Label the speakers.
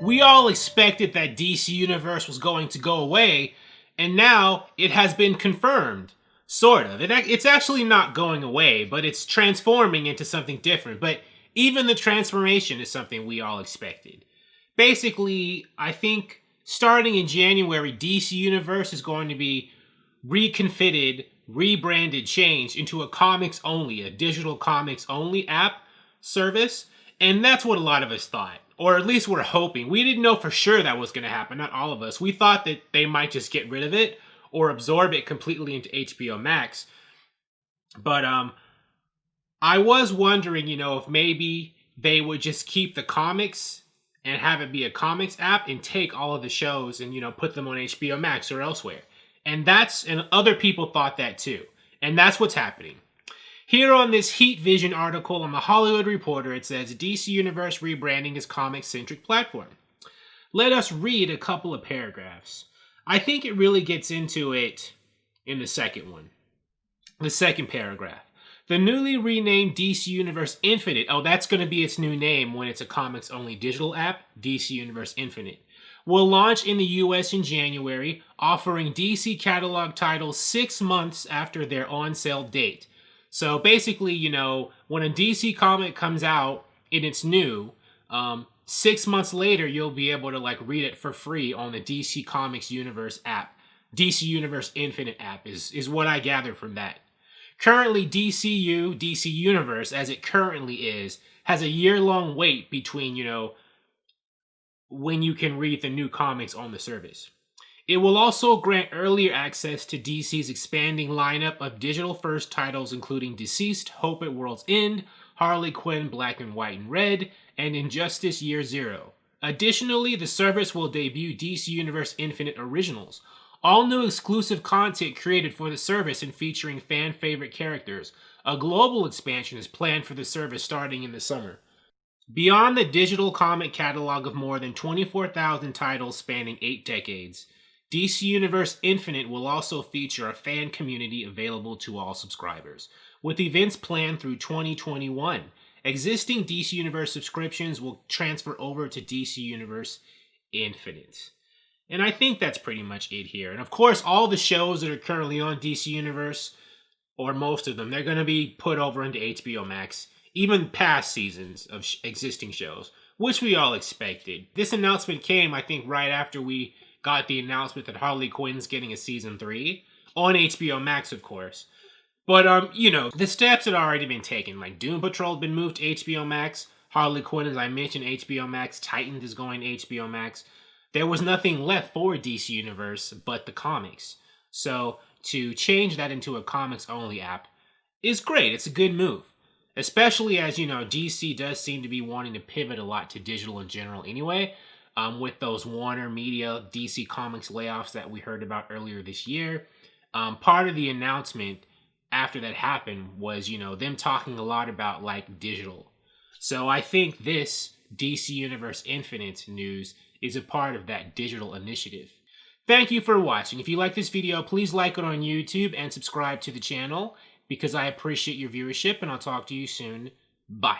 Speaker 1: We all expected that DC Universe was going to go away, and now it has been confirmed. Sort of. It's actually not going away, but it's transforming into something different. But even the transformation is something we all expected. Basically, I think starting in January, DC Universe is going to be reconfigured, rebranded, changed into a digital comics only app service. And that's what a lot of us thought. Or at least we're hoping. We didn't know for sure that was going to happen, not all of us. We thought that they might just get rid of it or absorb it completely into HBO Max. But I was wondering, if maybe they would just keep the comics and have it be a comics app and take all of the shows and, put them on HBO Max or elsewhere. And other people thought that too. And that's what's happening. Here on this Heat Vision article on The Hollywood Reporter, it says DC Universe rebranding its comic-centric platform. Let us read a couple of paragraphs. I think it really gets into it in the second one. The second paragraph. The newly renamed DC Universe Infinite, that's going to be its new name when it's a comics-only digital app, DC Universe Infinite, will launch in the US in January, offering DC catalog titles 6 months after their on-sale date. So basically, when a DC comic comes out and it's new, 6 months later, you'll be able to read it for free on the DC Comics Universe app. DC Universe Infinite app is what I gather from that. Currently, DC Universe, as it currently is, has a year-long wait between, when you can read the new comics on the service. It will also grant earlier access to DC's expanding lineup of digital-first titles including Deceased, Hope at World's End, Harley Quinn, Black and White and Red, and Injustice Year Zero. Additionally, the service will debut DC Universe Infinite Originals, all new exclusive content created for the service and featuring fan-favorite characters. A global expansion is planned for the service starting in the summer. Beyond the digital comic catalog of more than 24,000 titles spanning 8 decades, DC Universe Infinite will also feature a fan community available to all subscribers, with events planned through 2021. Existing DC Universe subscriptions will transfer over to DC Universe Infinite. And I think that's pretty much it here. And of course, all the shows that are currently on DC Universe, or most of them, they're going to be put over into HBO Max, even past seasons of existing shows, which we all expected. This announcement came, I think, right after we got the announcement that Harley Quinn's getting a season 3 on HBO Max, of course. But, the steps had already been taken. Doom Patrol had been moved to HBO Max. Harley Quinn, as I mentioned, HBO Max. Titans is going to HBO Max. There was nothing left for DC Universe but the comics. So, to change that into a comics-only app is great. It's a good move. Especially as, DC does seem to be wanting to pivot a lot to digital in general anyway. With those Warner Media DC Comics layoffs that we heard about earlier this year. Part of the announcement after that happened was, them talking a lot about, digital. So I think this DC Universe Infinite news is a part of that digital initiative. Thank you for watching. If you like this video, please like it on YouTube and subscribe to the channel because I appreciate your viewership, and I'll talk to you soon. Bye.